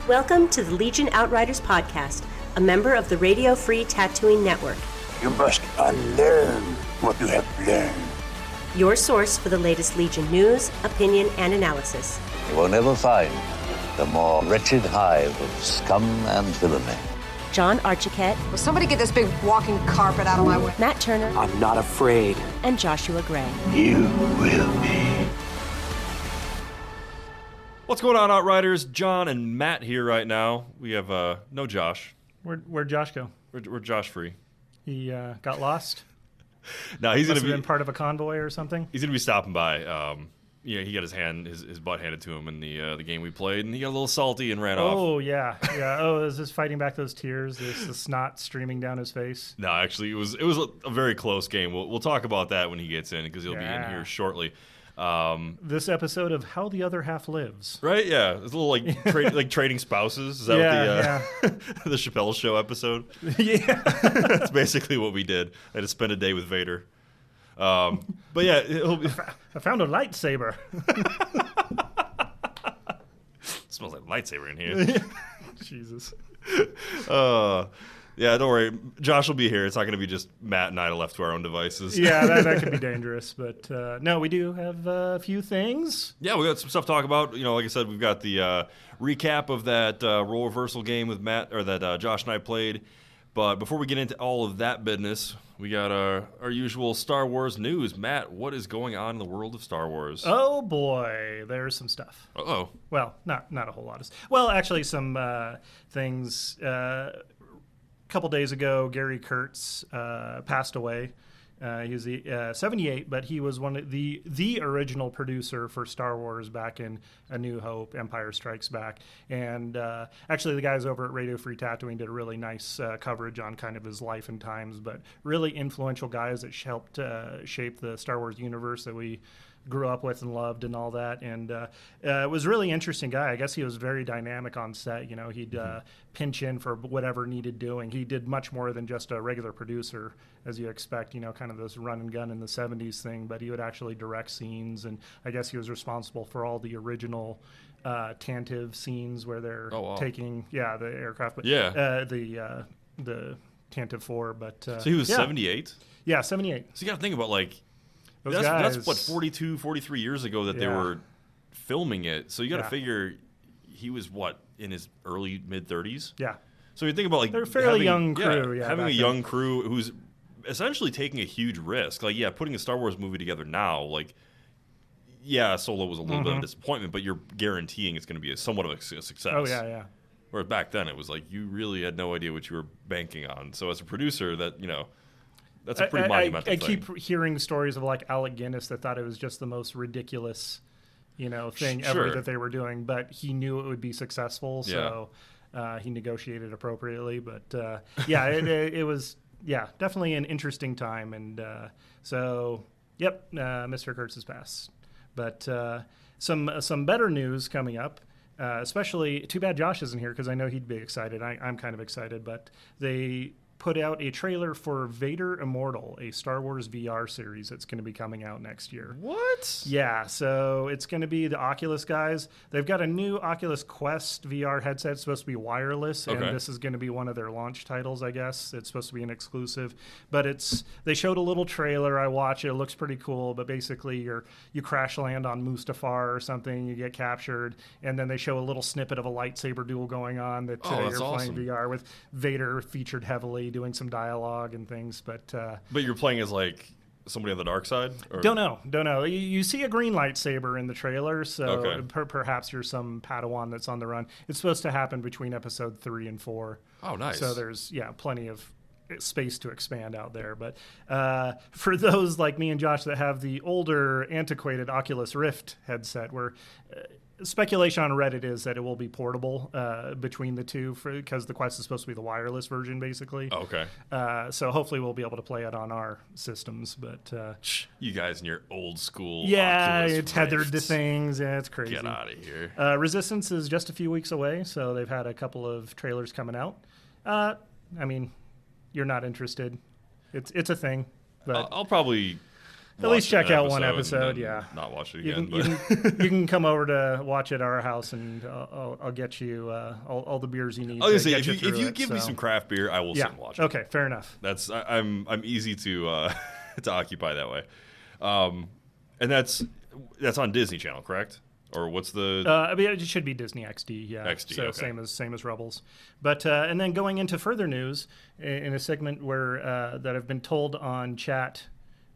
Welcome to the Legion Outriders podcast, a member of the Radio Free Tattooing Network. You must unlearn what you have learned. Your source for the latest Legion news, opinion, and analysis. You will never find the more wretched hive of scum and villainy. John Archiquette. Will somebody get this big walking carpet out of my way? Matt Turner. I'm not afraid. And Joshua Gray. You will be. What's going on, Outriders? John and Matt here right now. We have no Josh. Where'd Josh go? We're Josh free. He got lost? No, he's going to be been part of a convoy or something. He's going to be stopping by. He got his butt handed to him in the game we played, and he got a little salty and ran off. Oh yeah. Oh, is this fighting back those tears? The snot streaming down his face? No, actually, it was a very close game. We'll talk about that when he gets in because he'll be in here shortly. This episode of How the Other Half Lives. Right? Yeah, it's a little like trading spouses. Is that what the Chappelle Show episode? Yeah, that's basically what we did. I had to spend a day with Vader. But yeah, I found a lightsaber. Smells like lightsaber in here. Jesus. Yeah, don't worry. Josh will be here. It's not going to be just Matt and I left to our own devices. Yeah, that could be dangerous. But no, we do have a few things. Yeah, we got some stuff to talk about. Like I said, we've got the recap of that role reversal game with Matt, or that Josh and I played. But before we get into all of that business, we got our usual Star Wars news. Matt, what is going on in the world of Star Wars? Oh boy, there's some stuff. Uh-oh. Well, not a whole lot of. Well, actually, some things. A couple days ago, Gary Kurtz passed away. He was 78, but he was one of the original producer for Star Wars back in A New Hope, Empire Strikes Back. And actually, the guys over at Radio Free Tattooing did a really nice coverage on kind of his life and times, but really influential guys that helped shape the Star Wars universe that we grew up with and loved and all that. And it was a really interesting guy. I guess he was very dynamic on set. He'd pinch in for whatever needed doing. He did much more than just a regular producer, as you expect, kind of this run and gun in the 70s thing, but he would actually direct sings. And I guess he was responsible for all the original Tantive scenes where they're taking, the aircraft, but the Tantive 4. But so he was 78? Yeah, 78. So you got to think about Those that's what, 42, 43 years ago that they were filming it. So you got to figure he was, in his early, mid-30s? Yeah. So you think about, they're a fairly young crew. Having a young crew who's essentially taking a huge risk. Putting a Star Wars movie together now, Solo was a little bit of a disappointment, but you're guaranteeing it's going to be somewhat of a success. Oh, yeah. Whereas back then, it was you really had no idea what you were banking on. So as a producer, that's a pretty monumental thing. I keep hearing stories of Alec Guinness that thought it was just the most ridiculous, thing ever that they were doing, but he knew it would be successful, so he negotiated appropriately. But it was definitely an interesting time, and Mr. Kurtz has passed. But some better news coming up. Especially, too bad Josh isn't here because I know he'd be excited. I'm kind of excited, but they put out a trailer for Vader Immortal, a Star Wars VR series that's going to be coming out next year. What? Yeah, so it's going to be the Oculus guys. They've got a new Oculus Quest VR headset. It's supposed to be wireless, and this is going to be one of their launch titles, I guess. It's supposed to be an exclusive. But they showed a little trailer. I watched it. It looks pretty cool, but basically you crash land on Mustafar or something, you get captured, and then they show a little snippet of a lightsaber duel going on that you're playing VR with Vader featured heavily, doing some dialogue and things, but you're playing as somebody on the dark side? Or? Don't know. You see a green lightsaber in the trailer, so perhaps you're some Padawan that's on the run. It's supposed to happen between episode 3 and 4. Oh, nice. So there's plenty of space to expand out there. But for those like me and Josh that have the older, antiquated Oculus Rift headset, where speculation on Reddit is that it will be portable between the two because the Quest is supposed to be the wireless version, basically. Okay. So hopefully we'll be able to play it on our systems. But you guys and your old school Oculus Rift. Tethered to things. Yeah, it's crazy. Get out of here. Resistance is just a few weeks away, so they've had a couple of trailers coming out. You're not interested. It's a thing. But I'll probably At least check an out one and episode, then yeah. not watch it You again. you can come over to watch at our house, and I'll get you all the beers you need. I was to gonna say, get if you through give me so. some craft beer, I will sit and watch it. Okay, fair enough. I'm easy to to occupy that way, and that's on Disney Channel, correct? Or what's the? I mean, it should be Disney XD, yeah. XD, so okay. same as Rebels, but and then going into further news in a segment where that I've been told on chat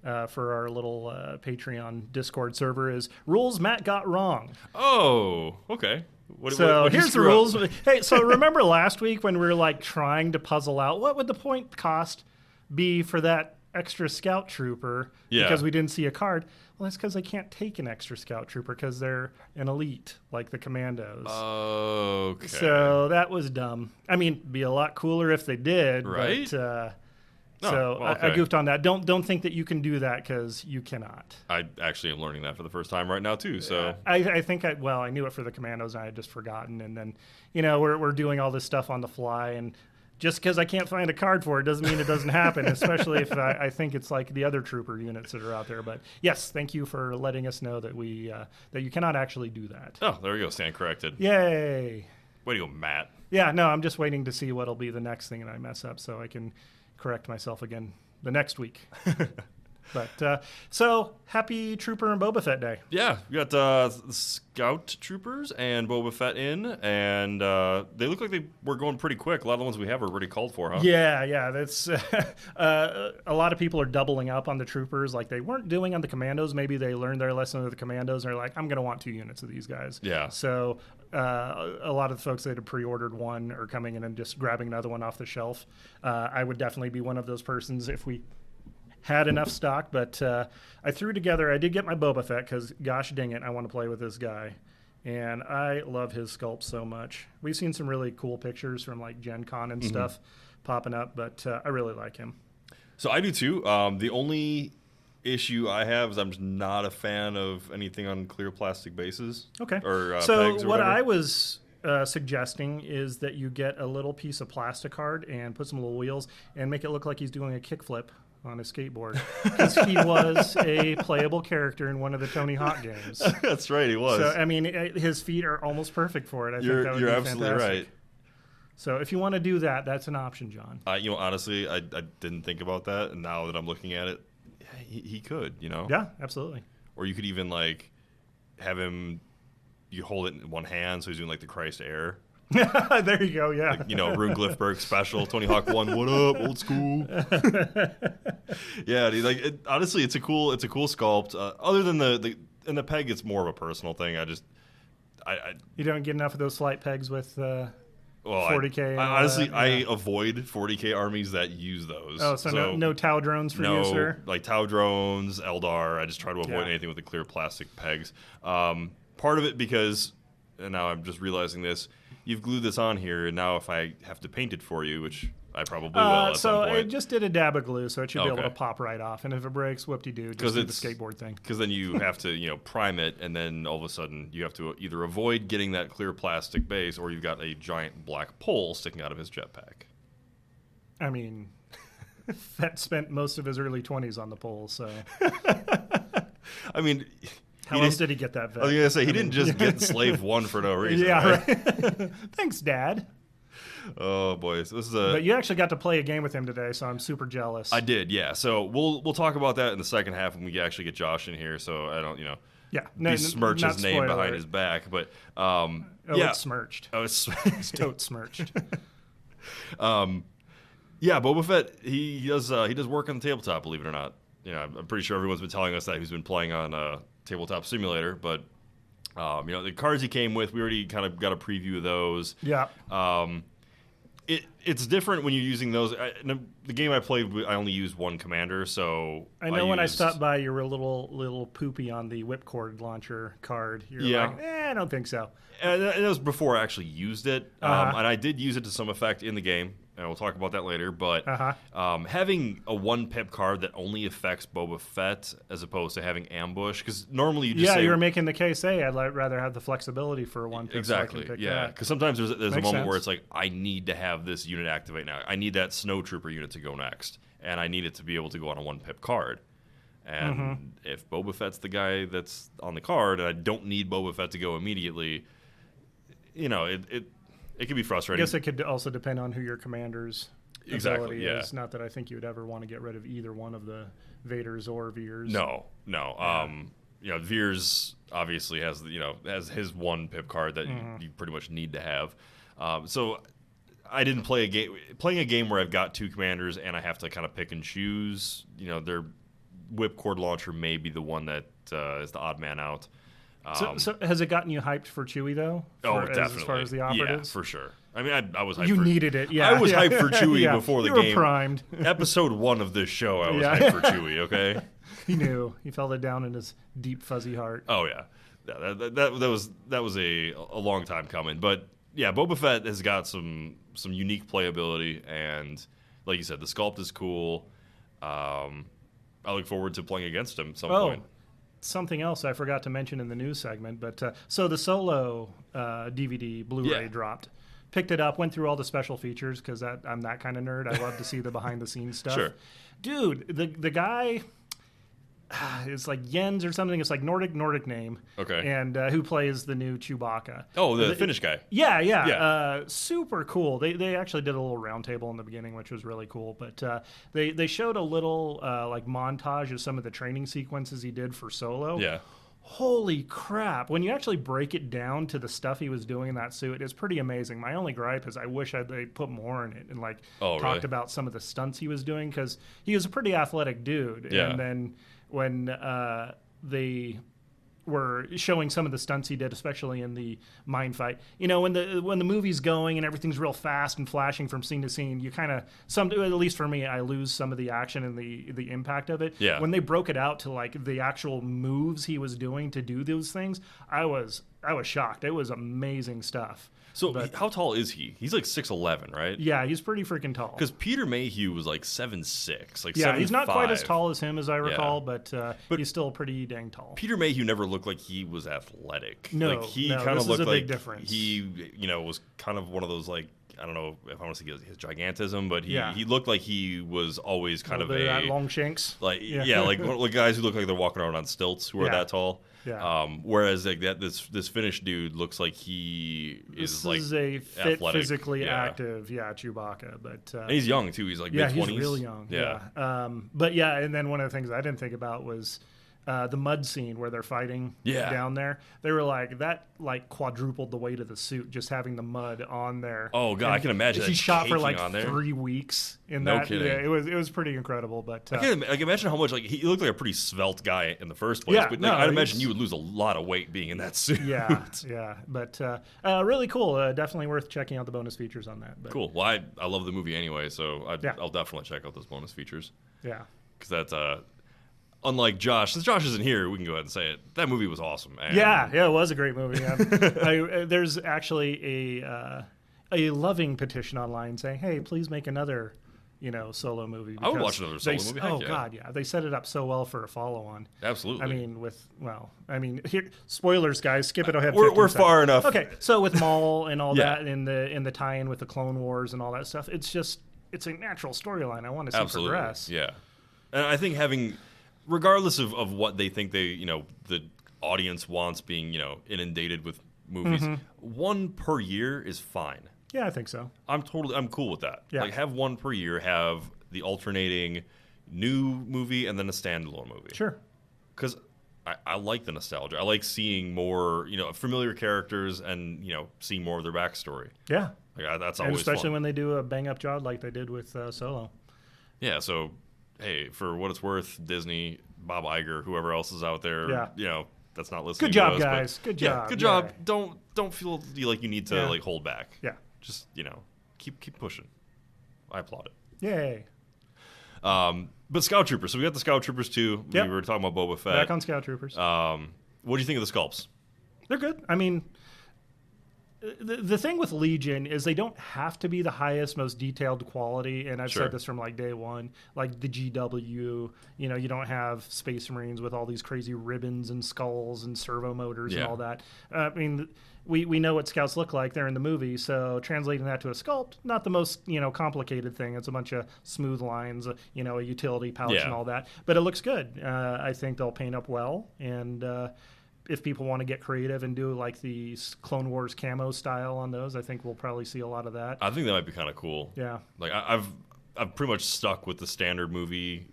for our little Patreon Discord server is rules Matt got wrong. Oh, okay. What Here's the screw rules. up? Hey, so remember last week when we were like trying to puzzle out what would the point cost be for that extra scout trooper because we didn't see a card? Well, that's because they can't take an extra scout trooper because they're an elite like the commandos. Okay. So that was dumb. I mean, it'd be a lot cooler if they did, right? But, well, I goofed on that. Don't think that you can do that because you cannot. I actually am learning that for the first time right now too. So I think I knew it for the commandos and I had just forgotten. And then we're doing all this stuff on the fly, and just because I can't find a card for it doesn't mean it doesn't happen. Especially if I think it's like the other trooper units that are out there. But yes, thank you for letting us know that that you cannot actually do that. oh, there we go. Stand corrected. Yay! Way to go, Matt. Yeah, no, I'm just waiting to see what'll be the next thing that I mess up so I can correct myself again the next week. But so happy Trooper and Boba Fett Day. Yeah, we got Scout Troopers and Boba Fett in, and they look like they were going pretty quick. A lot of the ones we have are already called for, huh? Yeah, that's a lot of people are doubling up on the troopers like they weren't doing on the commandos. Maybe they learned their lesson with the commandos and they're like, I'm going to want 2 units of these guys. Yeah. So a lot of the folks that had pre-ordered one are coming in and just grabbing another one off the shelf. I would definitely be one of those persons if we had enough stock, but I did get my Boba Fett because gosh dang it, I want to play with this guy. And I love his sculpt so much. We've seen some really cool pictures from like Gen Con and stuff popping up, but I really like him. So I do too. The only issue I have is I'm just not a fan of anything on clear plastic bases. Okay. Or so pegs or what whatever. I was suggesting is that you get a little piece of plastic card and put some little wheels and make it look like he's doing a kickflip on a skateboard, because he was a playable character in one of the Tony Hawk games. That's right, he was. So I mean, his feet are almost perfect for it. I think that would you're be absolutely fantastic. right. So if you want to do that, that's an option, John. Honestly, I didn't think about that, and now that I'm looking at it, he could, Yeah, absolutely. Or you could even like have him. You hold it in one hand, so he's doing like the Christ Air. There you go. Yeah. Like, Rune Glifberg special, Tony Hawk 1. What up, old school? Yeah, dude, honestly, it's a cool sculpt. Other than the peg, it's more of a personal thing. You don't get enough of those slight pegs with 40K. I avoid 40K armies that use those. Oh, so no Tau drones for you, sir? Like Tau drones, Eldar. I just try to avoid anything with the clear plastic pegs. Part of it because, and now I'm just realizing this, you've glued this on here, and now if I have to paint it for you, which I probably will at some point. It just did a dab of glue, so it should be able to Okay. pop right off. And if it breaks, whoop-de-doo, just do the skateboard thing. Because then you have to, prime it, and then all of a sudden you have to either avoid getting that clear plastic base, or you've got a giant black pole sticking out of his jetpack. I mean, Fett spent most of his early 20s on the pole, so I mean, how else did he get that vet? I was going to say, he didn't just get Slave 1 for no reason. Yeah, right? Thanks, Dad. Oh, boy. So this is But you actually got to play a game with him today, so I'm super jealous. I did, yeah. So we'll talk about that in the second half when we actually get Josh in here, so I don't, besmirch his name behind his back. But, it's smirched. Oh, it's Totes smirched. Yeah, Boba Fett, he does work on the tabletop, believe it or not. I'm pretty sure everyone's been telling us that he's been playing on Tabletop Simulator, but the cards he came with, we already kind of got a preview of those. Yeah. It's different when you're using those. The game I played, I only used one commander, so I know when I stopped by, you were a little poopy on the whipcord launcher card. You're like, I don't think so. And it was before I actually used it, and I did use it to some effect in the game, and we'll talk about that later. But having a 1-pip card that only affects Boba Fett as opposed to having ambush, because normally you just say, you were making the case, hey, I'd rather have the flexibility for a 1-pip. Exactly, so I can pick yeah. Because sometimes there's a moment sense. where it's like, I need to have this unit activate now. I need that Snow Trooper unit to go next, and I need it to be able to go on a 1-pip card. And if Boba Fett's the guy that's on the card, and I don't need Boba Fett to go immediately, it can be I frustrating. guess it could also depend on who your commander's Exactly, ability yeah. is. Not that I think you would ever want to get rid of either one of the Vaders or Veers. No. Veers obviously has his one pip card that you pretty much need to have. So I didn't play a game. Playing a game where I've got two commanders and I have to kind of pick and choose. Their whipcord launcher may be the one that is the odd man out. So has it gotten you hyped for Chewie though? Definitely. As far as the operatives, Yeah, for sure. I mean, I was hyped. You needed it. Yeah, I was hyped for Chewie before the you were game. primed. Episode 1 of this show, I was hyped for Chewie. Okay. He knew. He felt it down in his deep fuzzy heart. Oh yeah, that was a long time coming. But yeah, Boba Fett has got some unique playability, and like you said, the sculpt is cool. I look forward to playing against him at some point. Something else I forgot to mention in the news segment, but so the Solo DVD Blu-ray dropped. Picked it up, went through all the special features because I'm that kind of nerd. I love to see the behind-the-scenes stuff. Sure. Dude, the guy, it's like Jens or something. It's like Nordic name. Okay. And who plays the new Chewbacca? Oh, the Finnish guy. Yeah. Super cool. They actually did a little round table in the beginning, which was really cool. But they showed a little like montage of some of the training sequences he did for Solo. Yeah. Holy crap. When you actually break it down to the stuff he was doing in that suit, it's pretty amazing. My only gripe is I wish they put more in it and talked about some of the stunts he was doing because he was a pretty athletic dude. Yeah. And then when they were showing some of the stunts he did, especially in the mine fight. When the movie's going and everything's real fast and flashing from scene to scene, you kind of at least for me, I lose some of the action and the impact of it. Yeah. When they broke it out to like the actual moves he was doing to do those things, I was shocked. It was amazing stuff. So how tall is he? He's like 6'11", right? Yeah, he's pretty freaking tall. Because Peter Mayhew was like 7'6", like 7'5". He's not quite as tall as him as I recall, but he's still pretty dang tall. Peter Mayhew never looked like he was athletic. No, he no, kind of looked is a like big difference. he, was kind of one of those like, I don't know if I want to say his gigantism, but he Yeah. he looked like he was always kind of that long shanks. like like one of the guys who look like they're walking around on stilts who are that tall. Yeah. Whereas like this Finnish dude looks like he is like a fit, athletic. physically active, Chewbacca. But and he's young too. He's like mid-20s. he's real young. Yeah. But and then one of the things I didn't think about was the mud scene where they're fighting down there. They were like that quadrupled the weight of the suit just having the mud on there. Oh god, I can imagine. He shot for like on there. 3 weeks in No that. kidding. Yeah, it was pretty incredible. But I can imagine how much he looked like a pretty svelte guy in the first place. But I'd imagine you would lose a lot of weight being in that suit. Yeah. But really cool. Definitely worth checking out the bonus features on that. But, Cool. Well, I love the movie anyway, so I'll definitely check out those bonus features. Yeah. Because that's unlike Josh. Since Josh isn't here, we can go ahead and say it. That movie was awesome. And Yeah, it was a great movie. There's actually a loving petition online saying, "Hey, please make another, Solo movie." I would watch another Solo movie. Heck yeah. God, yeah, they set it up so well for a follow-on. Absolutely. Here, spoilers, guys. Skip it ahead. We're far enough. Okay, so with Maul and all that, in the tie-in with the Clone Wars and all that stuff, it's a natural storyline. I want to see progress. Yeah, and I think regardless of what they think the audience wants being inundated with movies, one per year is fine. Yeah, I think so. I'm cool with that. Yeah. Like have one per year, have the alternating new movie and then a standalone movie. Sure. Because I like the nostalgia. I like seeing more familiar characters and seeing more of their backstory. Yeah. That's and always especially fun. when they do a bang up job like they did with Solo. Yeah. So hey, for what it's worth, Disney, Bob Iger, whoever else is out there, that's not listening. Good job, to us, guys. Good job. Yeah, good job. Don't feel like you need to hold back. Yeah. Just keep pushing. I applaud it. Yay. But Scout Troopers. So we got the Scout Troopers too. Yep. We were talking about Boba Fett. Back on Scout Troopers. What do you think of the sculpts? They're good. I mean, the thing with Legion is they don't have to be the highest, most detailed quality, and I've said this from like day one. Like the GW, you know, you don't have Space Marines with all these crazy ribbons and skulls and servo motors and all that. I mean, we know what Scouts look like. They're in the movie, so translating that to a sculpt, not the most, you know, complicated thing. It's a bunch of smooth lines, you know, a utility pouch and all that, but it looks good. I think they'll paint up well, and if people want to get creative and do like the Clone Wars camo style on those, I think we'll probably see a lot of that. I think that might be kind of cool. Yeah. Like I've pretty much stuck with the standard movie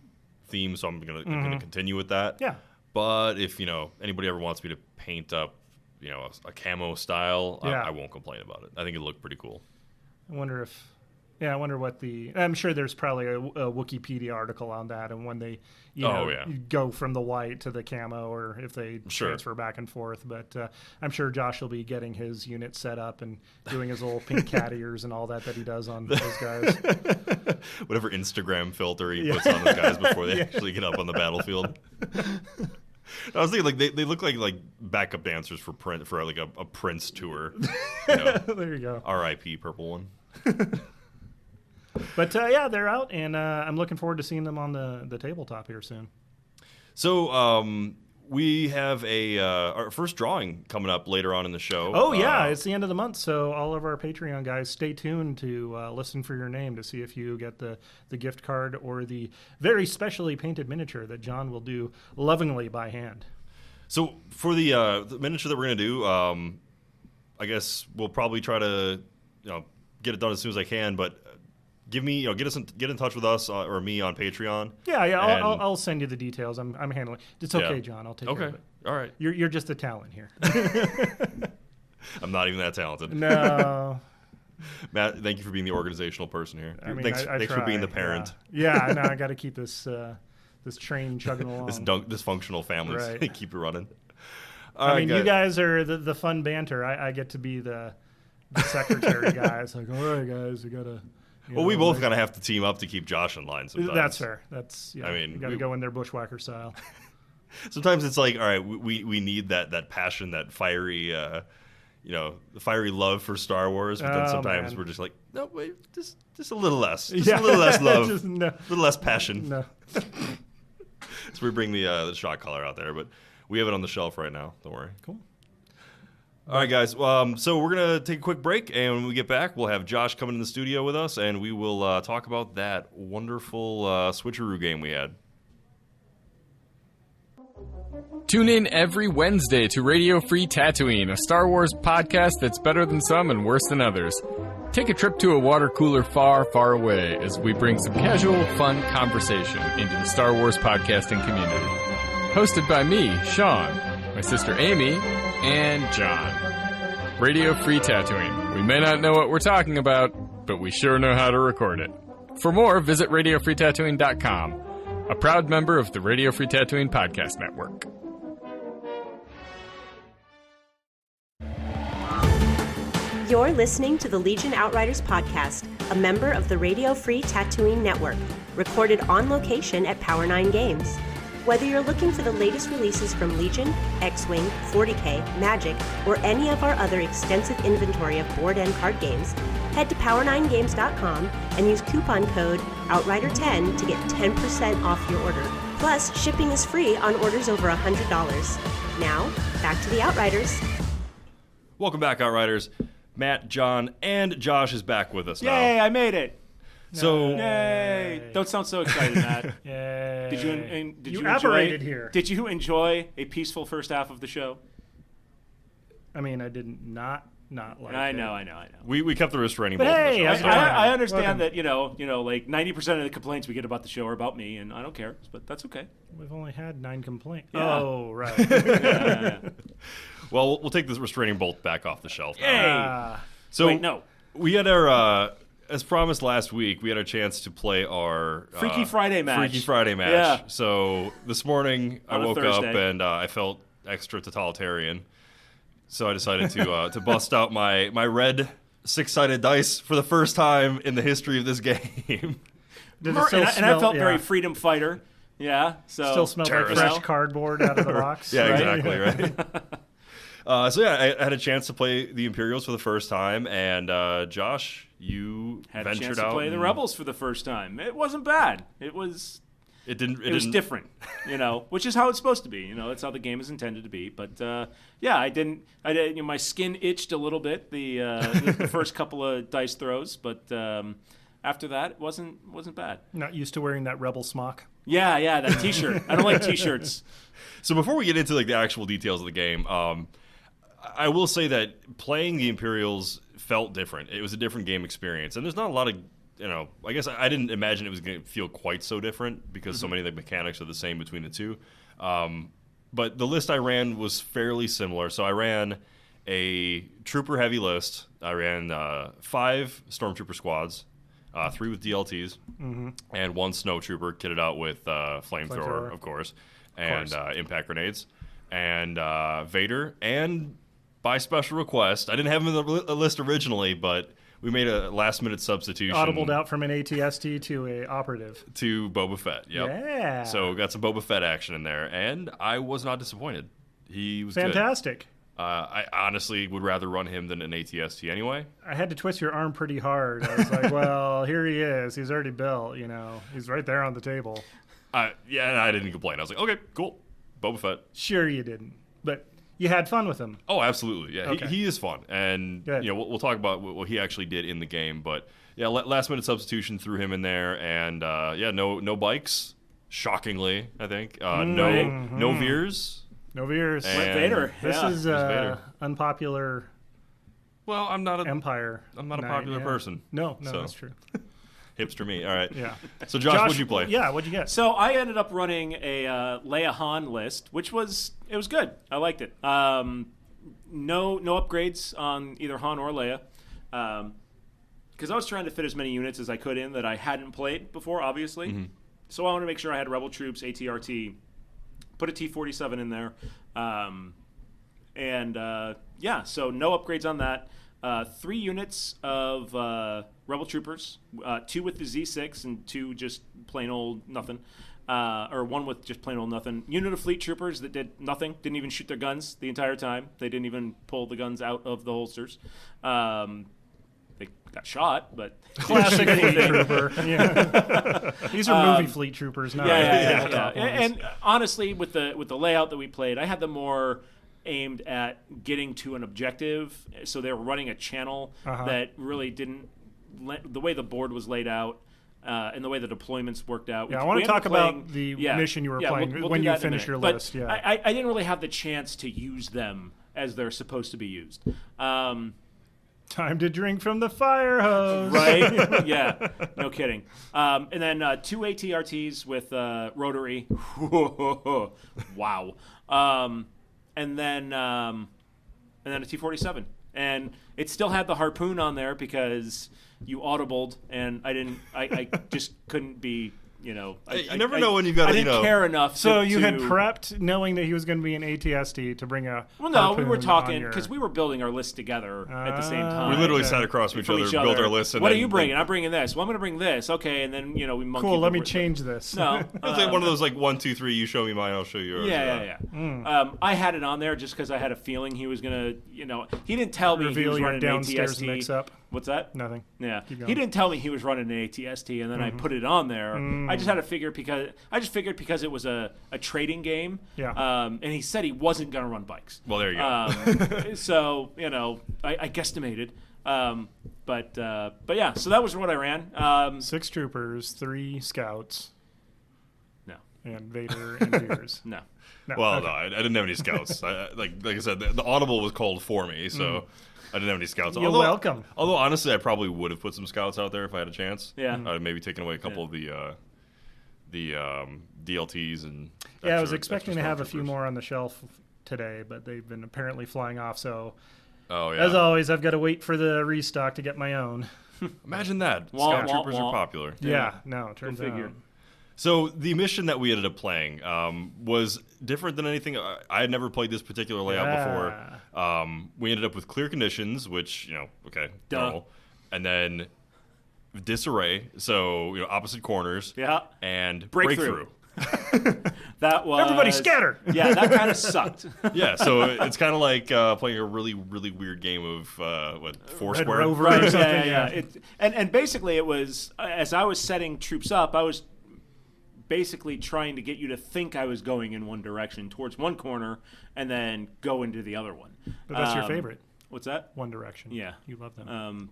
theme, so I'm gonna continue with that. Yeah. But if, you know, anybody ever wants me to paint up, you know, a camo style, I won't complain about it. I think it'll look pretty cool. I wonder what I'm sure there's probably a Wikipedia article on that, and when they, go from the white to the camo, or if they transfer back and forth. But I'm sure Josh will be getting his unit set up and doing his little pink cat ears and all that he does on those guys. Whatever Instagram filter he puts on those guys before they actually get up on the battlefield. I was thinking, like, they look like backup dancers for like a Prince tour. You know? There you go. R.I.P. Purple One. But they're out, and I'm looking forward to seeing them on the tabletop here soon. So we have our first drawing coming up later on in the show. Oh yeah, it's the end of the month, so all of our Patreon guys, stay tuned to listen for your name to see if you get the gift card or the very specially painted miniature that John will do lovingly by hand. So for the miniature that we're gonna do, I guess we'll probably try to get it done as soon as I can, but. Get in touch with us or me on Patreon. Yeah, I'll send you the details. I'm handling. It's okay, John. I'll take care of it. All right. You're just a talent here. I'm not even that talented. No. Matt, thank you for being the organizational person here. I mean, thanks I for being the parent. Yeah, no, I got to keep this train chugging along. This dysfunctional family. Right. Keep it running. You guys are the fun banter. I get to be the secretary guy. It's like, all right, guys, we got to. Well, we both kind of have to team up to keep Josh in line sometimes. That's fair. I mean, you got to go in there bushwhacker style. Sometimes it's like, all right, we need that passion, that fiery, the fiery love for Star Wars. But then sometimes we're just like, no, wait, just a little less. Just a little less love. A little less passion. No. So we bring the shot collar out there, but we have it on the shelf right now. Don't worry. Cool. All right, guys. So we're going to take a quick break, and when we get back, we'll have Josh coming in the studio with us, and we will talk about that wonderful Switcheroo game we had. Tune in every Wednesday to Radio Free Tatooine, a Star Wars podcast that's better than some and worse than others. Take a trip to a water cooler far, far away as we bring some casual, fun conversation into the Star Wars podcasting community. Hosted by me, Sean, my sister Amy, and John. Radio Free Tatooine. We may not know what we're talking about, but we sure know how to record it. For more, visit RadioFreeTatooine.com, a proud member of the Radio Free Tatooine Podcast Network. You're listening to the Legion Outriders podcast, a member of the Radio Free Tatooine Network, recorded on location at Power 9 Games. Whether you're looking for the latest releases from Legion, X-Wing, 40K, Magic, or any of our other extensive inventory of board and card games, head to power9games.com and use coupon code OUTRIDER10 to get 10% off your order. Plus, shipping is free on orders over $100. Now, back to the Outriders. Welcome back, Outriders. Matt, John, and Josh is back with us now. Yay, I made it. So, yay! Don't sound so excited, Matt. Yay! Did you apparated here. Did you enjoy a peaceful first half of the show? I mean, I did not like. I know. we kept the restraining But bolt hey, in the show. I understand that like 90% of the complaints we get about the show are about me, and I don't care, but that's okay. We've only had 9 complaints. Yeah. Oh, right. Yeah. Well, we'll take this restraining bolt back off the shelf now. Hey! So Wait, no. We had our, as promised last week, we had a chance to play our Freaky Friday match. Yeah. So this morning I On a woke up Thursday. and I felt extra totalitarian. So I decided to bust out my red 6-sided dice for the first time in the history of this game. Did it And still I felt yeah. very freedom fighter. Yeah. So Still smelled like Terrorist. fresh cardboard out of the box. Yeah, right? exactly, right? So yeah, I had a chance to play the Imperials for the first time, and Josh, you Had a ventured chance out to play the Rebels for the first time. It wasn't bad. It was different, which is how it's supposed to be. That's how the game is intended to be. But yeah, I didn't. My skin itched a little bit the first couple of dice throws, but after that, it wasn't bad. Not used to wearing that Rebel smock. Yeah, that T-shirt. I don't like T-shirts. So before we get into the actual details of the game, I will say that playing the Imperials felt different. It was a different game experience, and there's not a lot of I guess I didn't imagine it was going to feel quite so different because so many of the mechanics are the same between the two. But the list I ran was fairly similar. So I ran a trooper-heavy list. I ran 5 stormtrooper squads, 3 with DLTs, and 1 snowtrooper kitted out with flamethrower, of course, and impact grenades, and Vader. And by special request, I didn't have him in the list originally, but we made a last-minute substitution. Audibled out from an ATST to a operative. To Boba Fett, yep. Yeah. So got some Boba Fett action in there, and I was not disappointed. He was fantastic. Good. I honestly would rather run him than an ATST anyway. I had to twist your arm pretty hard. I was like, well, here he is. He's already built, He's right there on the table. Yeah, and I didn't complain. I was like, okay, cool. Boba Fett. Sure you didn't, but you had fun with him. Oh, absolutely. Yeah, okay. he is fun. And we'll talk about what he actually did in the game. But yeah, last-minute substitution threw him in there. And no bikes, shockingly, I think. No Veers. No Veers. Vader. This is Vader. Unpopular. Well, I'm not Empire. I'm not a popular person. No, that's true. Hipster me. All right. Yeah. So Josh, what'd you play? Yeah, what'd you get? So I ended up running a Leia Han list, which was good. I liked it. No upgrades on either Han or Leia, because I was trying to fit as many units as I could in that I hadn't played before, obviously. Mm-hmm. So I wanted to make sure I had Rebel troops, ATRT, put a T-47 in there, so no upgrades on that. 3 units of Rebel troopers, 2 with the Z6 and 2 just plain old nothing, or 1 with just plain old nothing. Unit of fleet troopers that did nothing, didn't even shoot their guns the entire time. They didn't even pull the guns out of the holsters. They got shot, but classic fleet trooper. Yeah. These are movie fleet troopers, not yeah. And honestly, with the layout that we played, I had them more aimed at getting to an objective, so they were running a channel that really didn't the way the board was laid out and the way the deployments worked out. I want to talk about the mission you were playing when you finish your list. Yeah, I didn't really have the chance to use them as they're supposed to be used. Time to drink from the fire hose. Right? Yeah, no kidding. And then 2 ATRTs with rotary. Wow. And then a T-47, and it still had the harpoon on there because you audibled, and I just couldn't be, you never know when you got. I didn't care enough. So you had prepped, knowing that he was going to be an ATST, to bring a. Well, no, we were talking because we were building our list together at the same time. We literally sat across from each other, built our list. And what are you bringing? I'm bringing this. Well, I'm going to bring this. Okay, and then we monkey. Cool. Let me change this. No, it was like one of those 1, 2, 3. You show me mine, I'll show you yours. Yeah. I had it on there just because I had a feeling he was going to. He didn't tell me he was running an ATST. Mix-up. What's that? Nothing. Yeah. He didn't tell me he was running an ATST, and then I put it on there. I just had to figure because it was a trading game. Yeah. And he said he wasn't going to run bikes. Well, there you go. So I guesstimated. But yeah. So that was what I ran. 6 troopers, 3 scouts. No. And Vader and Veers. No. Well, okay. No, I didn't have any scouts. Like I said, the audible was called for me, so. I didn't have any scouts. You're welcome. Although, honestly, I probably would have put some scouts out there if I had a chance. Yeah. I'd have maybe taken away a couple of the DLTs and. Yeah, I was expecting to have a few more on the shelf today, but they've been apparently flying off. So, as always, I've got to wait for the restock to get my own. Imagine that. Scout troopers are popular. Yeah, no, turns out. So the mission that we ended up playing was different than anything. I had never played this particular layout before. We ended up with clear conditions, which, normal. And then disarray, so opposite corners. Yeah. And breakthrough. That was Everybody scatter. Yeah, that kind of sucked. Yeah, so it's kind of like playing a really, really weird game of Foursquare. Rover Right, or something. yeah. And basically it was, as I was setting troops up, I was basically trying to get you to think I was going in one direction towards one corner and then go into the other one. But that's your favorite. What's that? One Direction. Yeah. You love them.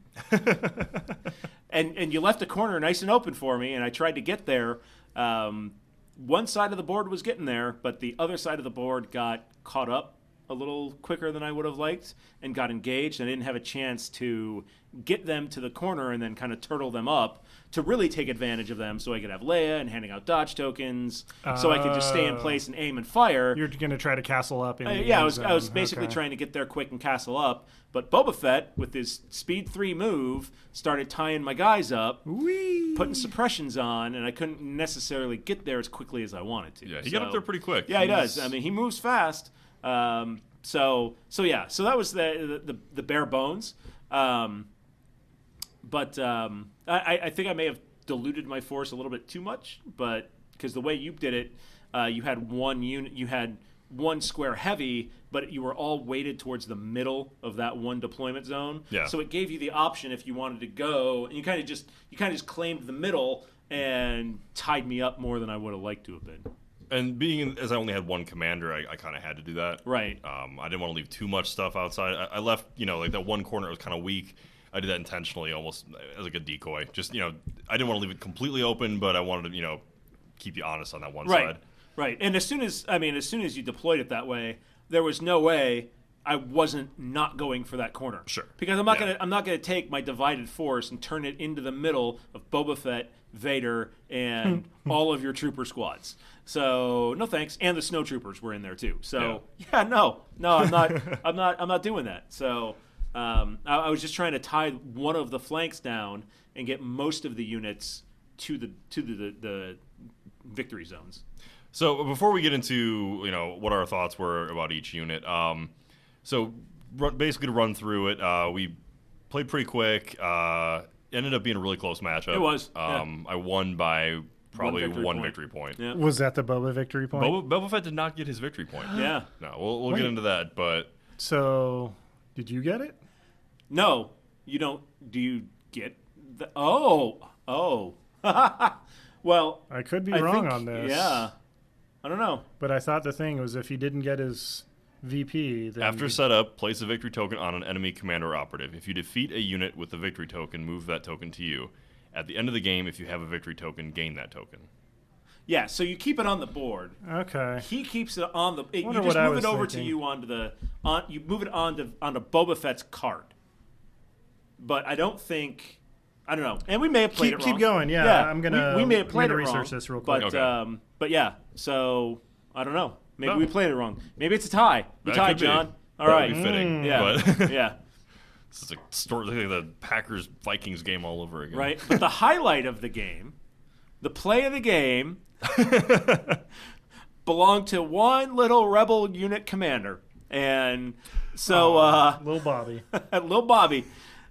And you left the corner nice and open for me, and I tried to get there. One side of the board was getting there, but the other side of the board got caught up a little quicker than I would have liked and got engaged. I didn't have a chance to get them to the corner and then kind of turtle them up to really take advantage of them so I could have Leia and handing out dodge tokens so I could just stay in place and aim and fire. You're going to try to castle up in the Yeah, end I was zone. basically Okay. trying to get there quick and castle up. But Boba Fett, with his speed 3 move, started tying my guys up, putting suppressions on, and I couldn't necessarily get there as quickly as I wanted to. Yeah, he got up there pretty quick. Yeah, he does. I mean, he moves fast. So that was the bare bones. But I think I may have diluted my force a little bit too much, but because the way you did it, you had one unit, you had one square heavy, but you were all weighted towards the middle of that one deployment zone. Yeah. So it gave you the option if you wanted to go, and you kind of just claimed the middle and tied me up more than I would have liked to have been. And being as I only had one commander, I kind of had to do that. Right. I didn't want to leave too much stuff outside. I left, like that one corner was kind of weak. I did that intentionally, almost as like a decoy. Just, I didn't want to leave it completely open, but I wanted to, keep you honest on that one side. Right. And as soon as you deployed it that way, there was no way I wasn't not going for that corner. Sure. Because I'm not gonna take my divided force and turn it into the middle of Boba Fett, Vader, and all of your trooper squads. So no thanks. And the snow troopers were in there too. So I'm not doing that. So I was just trying to tie one of the flanks down and get most of the units to the victory zones. So before we get into what our thoughts were about each unit, basically to run through it, we played pretty quick. Ended up being a really close matchup. It was. I won by probably one victory point. Yeah. Was that the Boba victory point? Boba Fett did not get his victory point. Yeah. No, we'll get into that, but So, did you get it? No, you don't. Do you get the? Oh. Well, I could be I wrong think- on this. Yeah. I don't know. But I thought the thing was if he didn't get his VP, then after setup, place a victory token on an enemy commander or operative. If you defeat a unit with a victory token, move that token to you. At the end of the game, if you have a victory token, gain that token. Yeah, so you keep it on the board. Okay. He keeps it on the. You Wonder just what I move was it over to thinking. you you move it onto Boba Fett's card. But I don't think. I don't know, and we may have played it wrong. Keep going, yeah. I'm gonna We may have played it wrong. research this real quick. But Okay. but yeah, so I don't know. Maybe No. we played it wrong. Maybe it's a tie. We That tied, could be. John. All That right. would be fitting. Yeah. But Yeah. this is a story like the Packers Vikings game all over again. Right. But the highlight of the game, the play of the game, belonged to one little rebel unit commander, and so Little Bobby. little Bobby,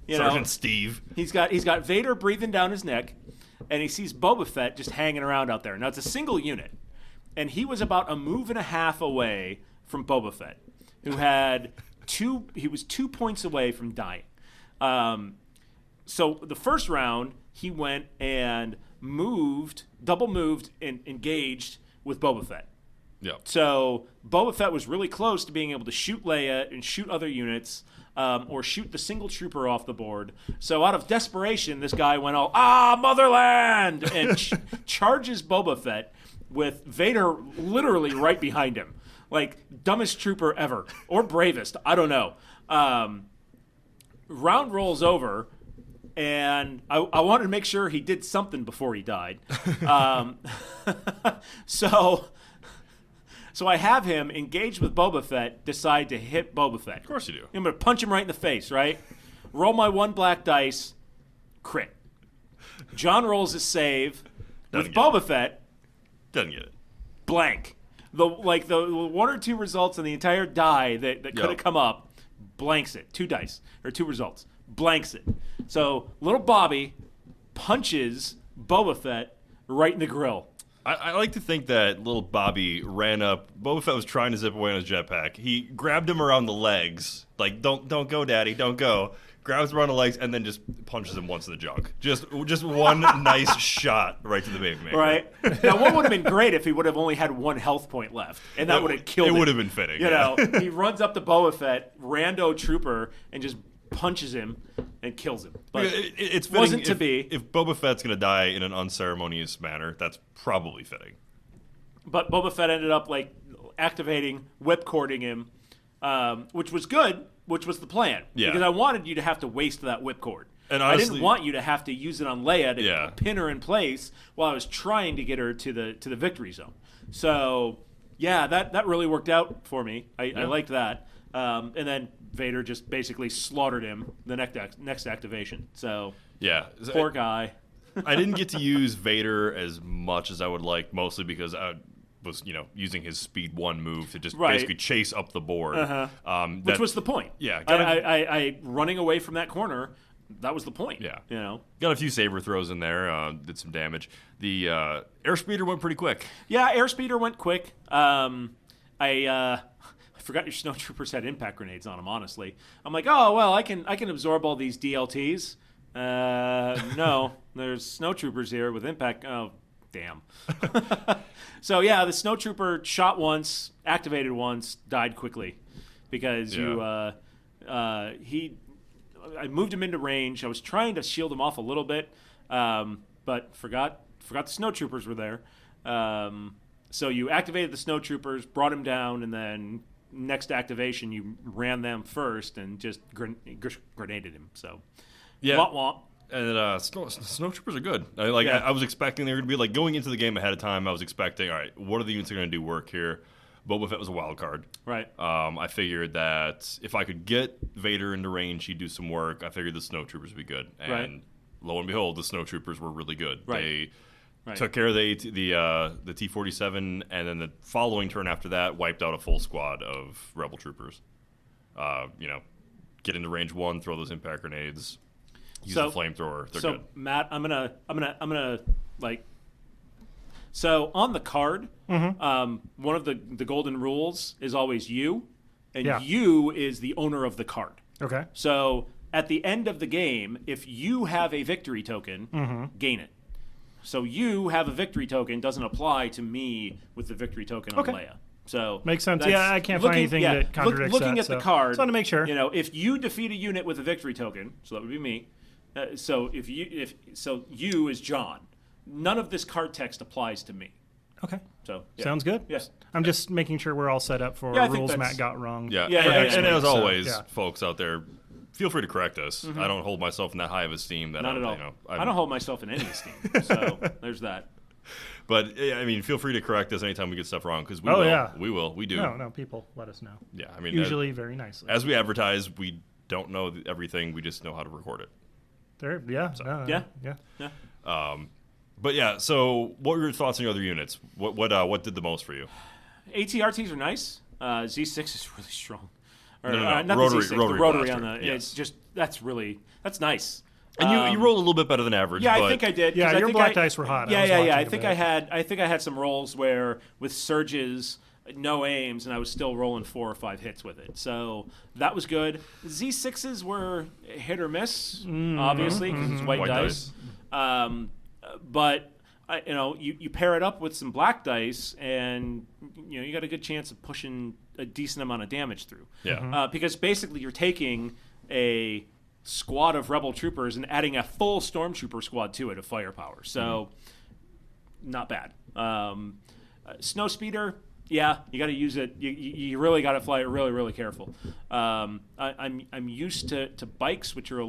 Sergeant Steve. he's got Vader breathing down his neck, and he sees Boba Fett just hanging around out there. Now it's a single unit, and he was about a move and a half away from Boba Fett, who had he was 2 points away from dying. So the first round, he went and double moved and engaged with Boba Fett. Yeah. So Boba Fett was really close to being able to shoot Leia and shoot other units, or shoot the single trooper off the board. So out of desperation, this guy went all, motherland, and charges Boba Fett with Vader literally right behind him. Like, dumbest trooper ever. Or bravest. I don't know. Round rolls over, and I wanted to make sure he did something before he died. So I have him engage with Boba Fett, decide to hit Boba Fett. Of course you do. I'm going to punch him right in the face, right? Roll my one black dice, crit. John rolls his save Doesn't with get Boba it. Fett, Doesn't get it. blank. The one or two results on the entire die that could have Yep. come up, blanks it. 2 dice, or 2 results, blanks it. So little Bobby punches Boba Fett right in the grill. I like to think that little Bobby ran up. Boba Fett was trying to zip away on his jetpack. He grabbed him around the legs, like don't go, Daddy, don't go. Grabs him around the legs and then just punches him once in the junk. Just one nice shot right to the baby maker. Right. Now, what would have been great if he would have only had 1 health point left, and that would have killed him. It would have been fitting. You know, he runs up to Boba Fett, rando trooper, and just punches him and kills him. But it's fitting wasn't to be. If Boba Fett's going to die in an unceremonious manner, that's probably fitting. But Boba Fett ended up like activating, whipcording him, which was good, which was the plan. Yeah. Because I wanted you to have to waste that whipcord. And I honestly, didn't want you to have to use it on Leia to pin her in place while I was trying to get her to the victory zone. So, yeah, that really worked out for me. I liked that. And then Vader just basically slaughtered him the next activation. So, poor guy. I didn't get to use Vader as much as I would like, mostly because I was, using his Speed 1 move to just basically chase up the board. Which was the point. Yeah. I running away from that corner, that was the point. Yeah. Got a few saber throws in there, did some damage. The airspeeder went pretty quick. Yeah, airspeeder went quick. I forgot your snowtroopers had impact grenades on them, honestly. I'm like, oh, well, I can absorb all these DLTs. No, there's snowtroopers here with impact. Oh, damn. So, yeah, the snowtrooper shot once, activated once, died quickly because I moved him into range. I was trying to shield him off a little bit, but forgot the snowtroopers were there. So you activated the snowtroopers, brought him down, and then next activation you ran them first and just grenaded him. So, womp womp. And snowtroopers are good. I was expecting they were going to be like going into the game ahead of time. I was expecting, all right, what are the units that are going to do work here? Boba Fett was a wild card. Right. I figured that if I could get Vader into range, he'd do some work. I figured the snowtroopers would be good. And lo and behold, the snowtroopers were really good. Right. They took care of the T-47, and then the following turn after that wiped out a full squad of Rebel troopers. Get into range 1, throw those impact grenades, use the flamethrower. They're good. Matt, I'm gonna like. So on the card, one of the golden rules is always you, and you is the owner of the card. Okay. So at the end of the game, if you have a victory token, gain it. So you have a victory token doesn't apply to me with the victory token on Leia. So makes sense. Yeah, I can't find anything that contradicts looking that. Looking at the card, just want to make sure. If you defeat a unit with a victory token, so that would be me. So you is John. None of this card text applies to me. Okay. So sounds good. Yes. I'm just making sure we're all set up for rules Matt got wrong. Yeah. And as always, folks out there, feel free to correct us. I don't hold myself in that high of esteem. Not at all. I don't hold myself in any esteem. So there's that. But I mean, feel free to correct us anytime we get stuff wrong because we will. Yeah. We do. No, people let us know. Yeah, I mean, usually very nicely. As we advertise, we don't know everything. We just know how to record it. But yeah, so what were your thoughts on your other units? What did the most for you? ATRTs are nice. Z6 is really strong. Not rotary, the Z6, the rotary blaster. on the. It's just that's nice. And you rolled a little bit better than average. Yeah, but I think I did. Yeah, your black dice were hot. I think I had some rolls where with surges, no aims, and I was still rolling 4 or 5 hits with it. So that was good. Z6s were hit or miss, obviously, because it's white dice. But you pair it up with some black dice, and you got a good chance of pushing a decent amount of damage through. Yeah. Because basically you're taking a squad of rebel troopers and adding a full stormtrooper squad to it of firepower. So not bad. Snow speeder. Yeah, you got to use it. You really got to fly it really, really careful. I'm used to bikes, which are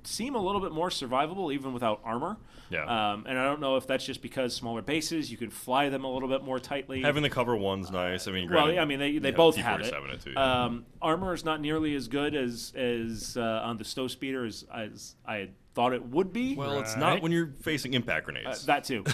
seem a little bit more survivable even without armor. Yeah. And I don't know if that's just because smaller bases, you can fly them a little bit more tightly. Having the cover one's nice. I mean, they both have it. Too, yeah. Armor is not nearly as good as on the snow speeder as I had thought it would be. Well, it's not when you're facing impact grenades. That too.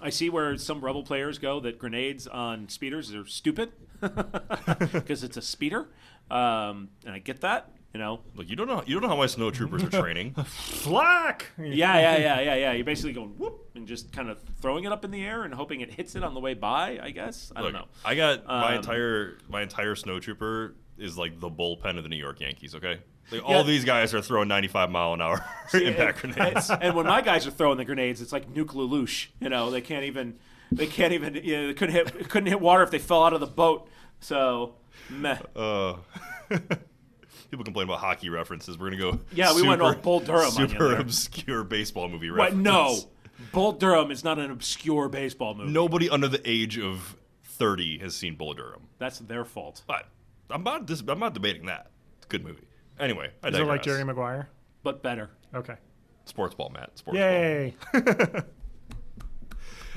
I see where some Rebel players go that grenades on speeders are stupid because it's a speeder, and I get that. Like you don't know how my snowtroopers are training. Flak. Yeah. You're basically going whoop and just kind of throwing it up in the air and hoping it hits it on the way by. I guess I don't know. I got my entire snowtrooper is like the bullpen of the New York Yankees. Okay, like all these guys are throwing 95-mile-an-hour impact grenades. And when my guys are throwing the grenades, it's like nuke lelouch. They can't even. They couldn't hit water if they fell out of the boat. So meh. People complain about hockey references. We're gonna go. Yeah, we went all Bull Durham. Super obscure baseball movie reference. What? No, Bull Durham is not an obscure baseball movie. Nobody under the age of 30 has seen Bull Durham. That's their fault. But I'm not debating that. It's a good movie. Anyway, I Is digress. it like Jerry Maguire? But better. Okay. Sports ball, Matt. Sports Yay.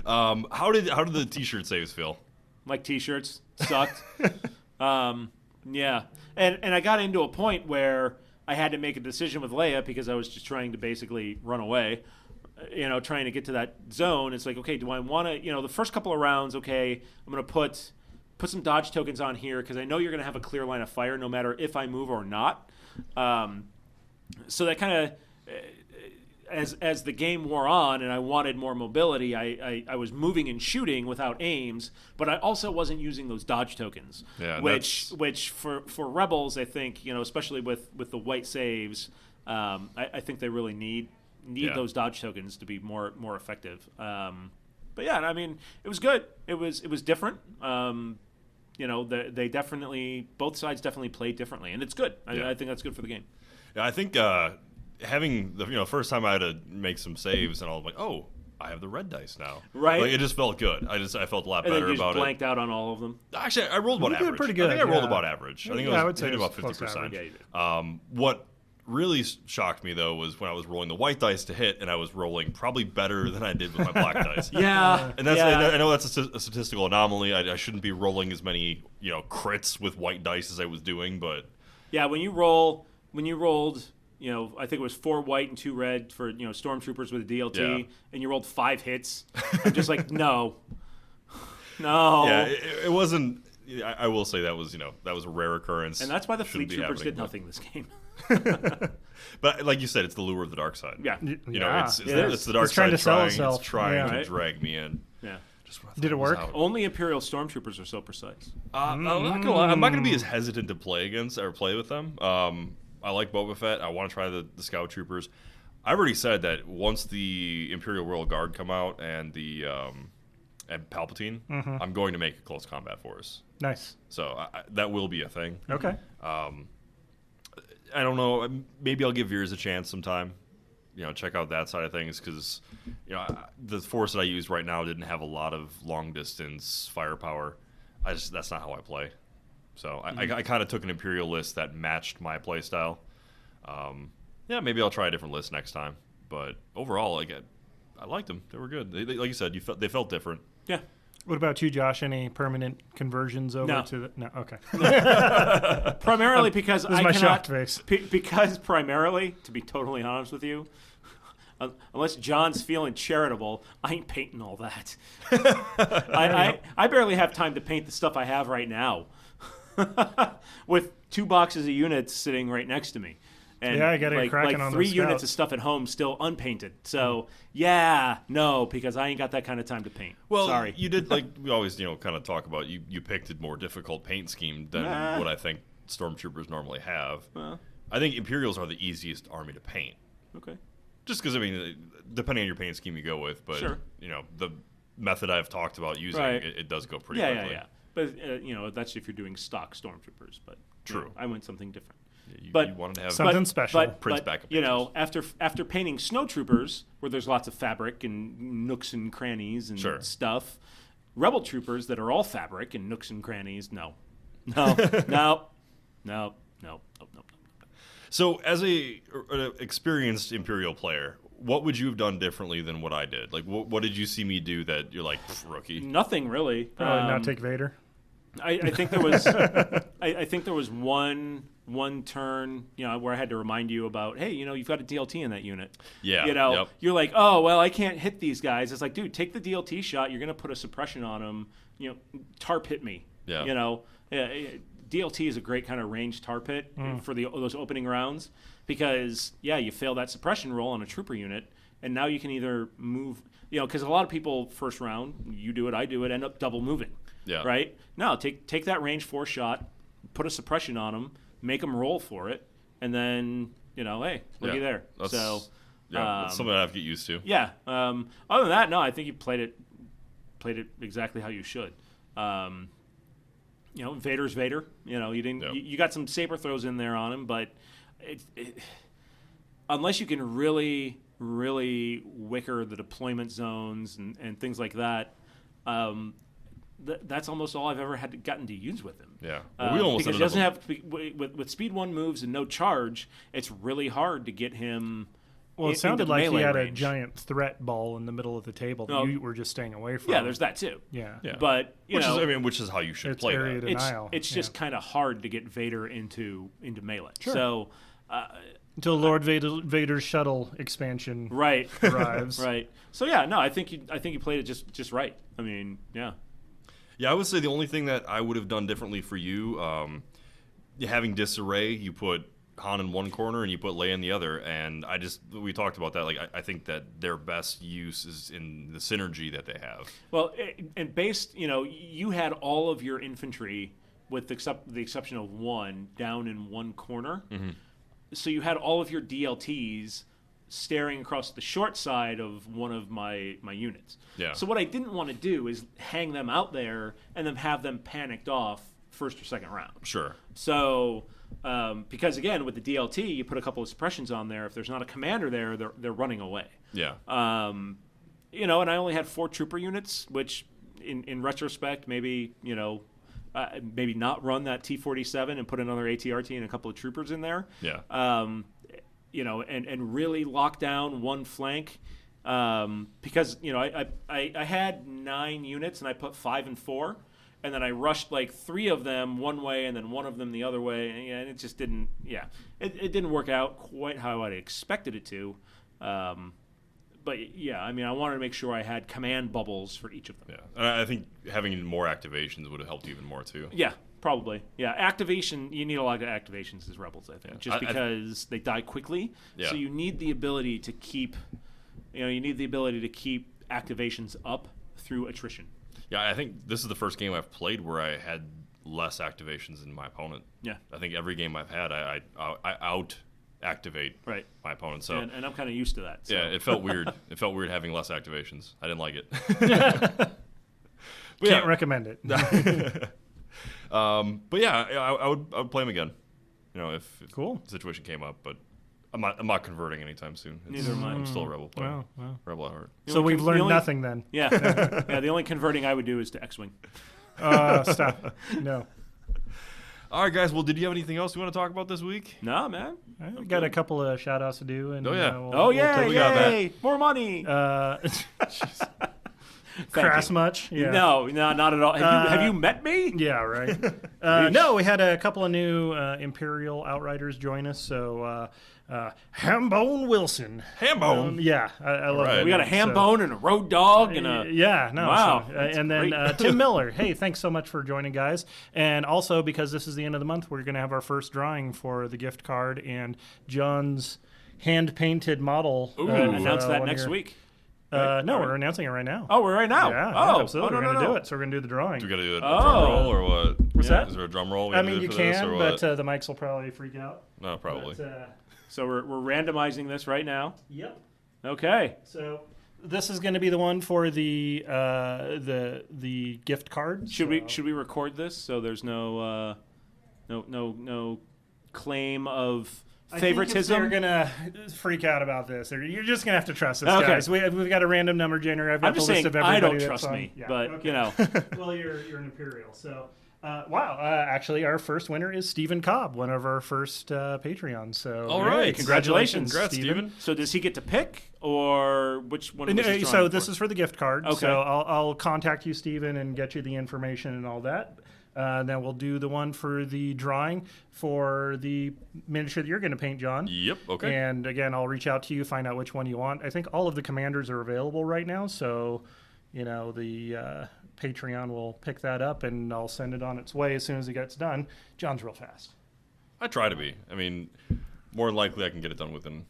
ball. How did the T-shirt saves feel? Like T-shirts sucked. Yeah, and I got into a point where I had to make a decision with Leia because I was just trying to basically run away, trying to get to that zone. It's like, okay, do I want to, the first couple of rounds, okay, I'm going to put some dodge tokens on here because I know you're going to have a clear line of fire no matter if I move or not. So that kind of, as the game wore on and I wanted more mobility, I was moving and shooting without aims, but I also wasn't using those dodge tokens, which for Rebels, I think, especially with the white saves, I think they really need those dodge tokens to be more effective. But yeah, I mean, it was good. It was different. They definitely, both sides definitely played differently, and it's good. I think that's good for the game. Yeah, I think having the first time I had to make some saves, and I was like, oh, I have the red dice now. Right. Like, it just felt good. I felt a lot And better then you just about blanked it. out on all of them. Actually, I rolled about You did average. pretty good, I think I rolled yeah. about average. I think Yeah, I it would was say maybe it about was close to 50%. average. Yeah, you did. What really shocked me, though, was when I was rolling the white dice to hit, and I was rolling probably better than I did with my black dice. Yeah. And I know that's a statistical anomaly. I shouldn't be rolling as many crits with white dice as I was doing, but Yeah, when you rolled, I think it was 4 white and 2 red for stormtroopers with a DLT, Yeah. and you rolled 5 hits. I'm just like, no. yeah, it wasn't. I will say that was a rare occurrence, And that's why the Shouldn't fleet be troopers happening, did nothing this game. But like you said, it's the lure of the dark side. Yeah. It's is. the dark It's trying side to sell trying. itself. It's trying Yeah. to Right. drag me in. Yeah. Just when I Did thought it work? was out. Only Imperial stormtroopers are so precise. I'm not gonna lie. I'm not gonna be as hesitant to play against or play with them. I like Boba Fett. I want to try the Scout Troopers. I've already said that once the Imperial Royal Guard come out and the and Palpatine, I'm going to make a close combat force. Nice. So that will be a thing. Okay. I don't know. Maybe I'll give Veers a chance sometime. Check out that side of things because, the force that I use right now didn't have a lot of long distance firepower. That's not how I play. So I kind of took an Imperial list that matched my play style. Maybe I'll try a different list next time. But overall, I liked them. They were good. They like you said, they felt different. Yeah. What about you, Josh? Any permanent conversions over No. to the... No, okay. Primarily because This is I my cannot... shocked face. Because primarily, to be totally honest with you, unless John's feeling charitable, I ain't painting all that. I barely have time to paint the stuff I have right now. With 2 boxes of units sitting right next to me. And Yeah, I gotta get cracking on 3 those units scouts. of stuff at home still unpainted. So, no, because I ain't got that kind of time to paint. Well, Sorry. you did we always kind of talk about. You picked a more difficult paint scheme than what I think Stormtroopers normally have. I think Imperials are the easiest army to paint. Okay. Just because depending on your paint scheme you go with, but Sure. the method I've talked about using, Right. it does go pretty Yeah, quickly. yeah. But that's if you're doing stock stormtroopers. But True. I went something different. You But- wanted to have Something special. Prince But backup after painting snowtroopers, where there's lots of fabric and nooks and crannies and Sure. stuff, rebel troopers that are all fabric and nooks and crannies, no. So, as an experienced Imperial player, what would you have done differently than what I did? Like, what did you see me do that you're like, rookie? Nothing really. Probably not take Vader. I think there was I think there was one turn, where I had to remind you about, hey, you've got a DLT in that unit. Yeah. Yep. You're like, oh, well, I can't hit these guys. It's like, dude, take the DLT shot. You're going to put a suppression on them. TARP hit me. Yeah. DLT is a great kind of range tar pit for those opening rounds because, you fail that suppression roll on a trooper unit, and now you can either move, because a lot of people first round, you do it, I do it, end up double moving. Yeah. Right? No, take that range 4 shot, put a suppression on them, make them roll for it, and then, hey, looky there. That's something I have to get used to. Yeah. Other than that, no, I think you played it exactly how you should. Vader's Vader. You didn't. Yep. You got some saber throws in there on him, but unless you can really, really wicker the deployment zones and things like that, that's almost all I've ever gotten to use with him. Yeah, we almost because he doesn't have with speed 1 moves and no charge. It's really hard to get him. Well, it sounded like he had range. a giant threat ball in the middle of the table that you were just staying away from. Yeah, there's that too. Yeah. But which is how you should play area that. denial. It's just kind of hard to get Vader into melee. Sure. So until Lord Vader's shuttle expansion right arrives. Right. So I think you played it just right. I mean, yeah. Yeah, I would say the only thing that I would have done differently for you, having disarray, you put Han in one corner and you put Leia in the other, and we talked about that. Like I think that their best use is in the synergy that they have. Well, and based, you had all of your infantry, with the exception of one, down in one corner. Mm-hmm. So you had all of your DLTs staring across the short side of one of my units. Yeah. So what I didn't want to do is hang them out there and then have them panicked off first or second round. Sure. So. Because again, with the DLT, you put a couple of suppressions on there. If there's not a commander there, they're running away. Yeah. And I only had 4 trooper units, which, in retrospect, maybe maybe not run that T-47 and put another ATRT and a couple of troopers in there. Yeah. And really lock down one flank. Because I had 9 units and I put 5 and 4. And then I rushed like 3 of them one way and then one of them the other way. And it just didn't, it didn't work out quite how I'd expected it to. But I wanted to make sure I had command bubbles for each of them. Yeah. I think having more activations would have helped even more too. Yeah, probably. Yeah, activation, you need a lot of activations as rebels, I think, just because they die quickly. Yeah. So you need the ability to keep, activations up through attrition. Yeah, I think this is the first game I've played where I had less activations than my opponent. Yeah. I think every game I've had, I out-activate my opponent. So and I'm kind of used to that. So. Yeah, it felt weird. It felt weird having less activations. I didn't like it. Can't recommend it. But yeah, I would play him again. If cool. the situation came up, but I'm not converting anytime soon. Neither am I. I'm still a rebel player. Wow. Rebel at heart. So we've learned nothing then. Yeah. The only converting I would do is to X-Wing. Stop. No. All right, guys. Well, did you have anything else you want to talk about this week? No, man. We got a couple of shout-outs to do. And, yay! More money! Crass much? Yeah. No, not at all. Have you met me? Yeah, right. No, we had a couple of new Imperial Outriders join us. So Hambone Wilson. Hambone? Yeah, I love it. We got a Hambone and a Road Dog and a... Yeah, no. Wow. So, and then Tim Miller. Hey, thanks so much for joining, guys. And also, because this is the end of the month, we're going to have our first drawing for the gift card and John's hand-painted model. Ooh, announce that next week. No, we're announcing it right now. Oh, we're right now. Yeah, absolutely. We're going to do it. So we're going to do the drawing. Do we got to do a drum roll or what? What's that? Is there a drum roll? I mean, you can, but the mics will probably freak out. No, probably. But, so we're randomizing this right now. Yep. Okay. So this is going to be the one for the gift card. Should we record this so there's no claim of favoritism? They're gonna freak out about this. You're just gonna have to trust us, guys. We've got a random number generator. I've got I'm the just list saying of everybody. I don't that's trust on. me, Yeah, but okay. Well, you're an Imperial, so. Wow! Actually, our first winner is Stephen Cobb, one of our first Patreons. So, all right, congratulations, congrats, Stephen. So, does he get to pick, or which one? So, this is for the gift card. Okay. So, I'll contact you, Stephen, and get you the information and all that. Then we'll do the one for the drawing for the miniature that you're going to paint, John. Yep. Okay. And again, I'll reach out to you, find out which one you want. I think all of the commanders are available right now, so the Patreon will pick that up, and I'll send it on its way as soon as it gets done. John's real fast. I try to be. I mean, more than likely I can get it done within,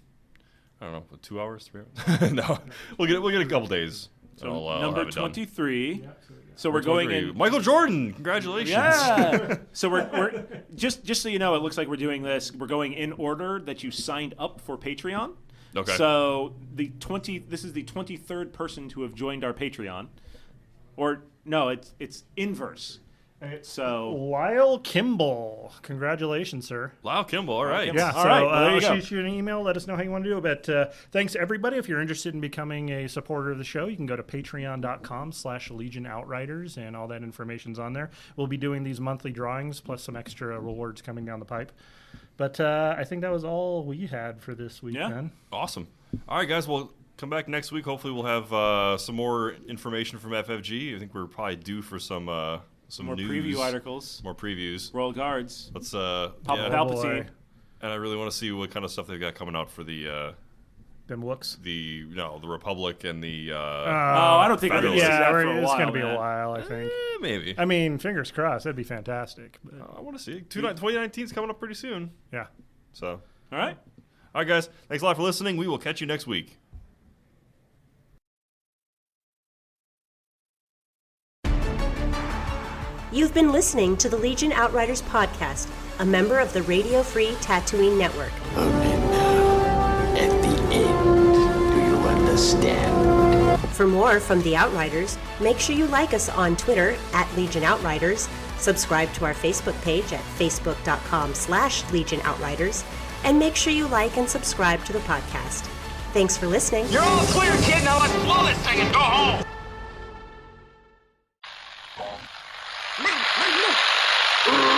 I don't know, 2 hours, 3 hours? No, we'll get a couple days. So I'll number have it done. 23. So we're going in. Michael Jordan, congratulations. Yeah. So we're just so you know, it looks like we're doing this. We're going in order that you signed up for Patreon. Okay. So this is the 23rd person to have joined our Patreon. Or no, it's inverse. So Lyle Kimball, congratulations, sir. Lyle Kimball, all right. Yeah, All so right, well, there I'll you go. shoot you an email. Let us know how you want to do it. But thanks, everybody. If you're interested in becoming a supporter of the show, you can go to patreon.com/Legion Outriders, and all that information's on there. We'll be doing these monthly drawings, plus some extra rewards coming down the pipe. But I think that was all we had for this week, then. Awesome. All right, guys, well, come back next week. Hopefully we'll have some more information from FFG. I think we're probably due for some more news. preview articles. More previews. Royal Guards. Let's Palpatine. And I really want to see what kind of stuff they've got coming out for the Them looks. the Republic and the I don't think we're going to see that for a it's while. going to be man. a while, I think. maybe. I mean, fingers crossed. That'd be fantastic. But, I want to see it. 2019 is coming up pretty soon. yeah. So, All right. all right, guys. Thanks a lot for listening. We will catch you next week. You've been listening to the Legion Outriders podcast, a member of the Radio Free Tatooine Network. Only now, at the end, do you understand? For more from the Outriders, make sure you like us on Twitter @Legion Outriders, subscribe to our Facebook page at facebook.com/Legion Outriders, and make sure you like and subscribe to the podcast. Thanks for listening. You're all clear, kid. Now let's blow this thing and go home. Move!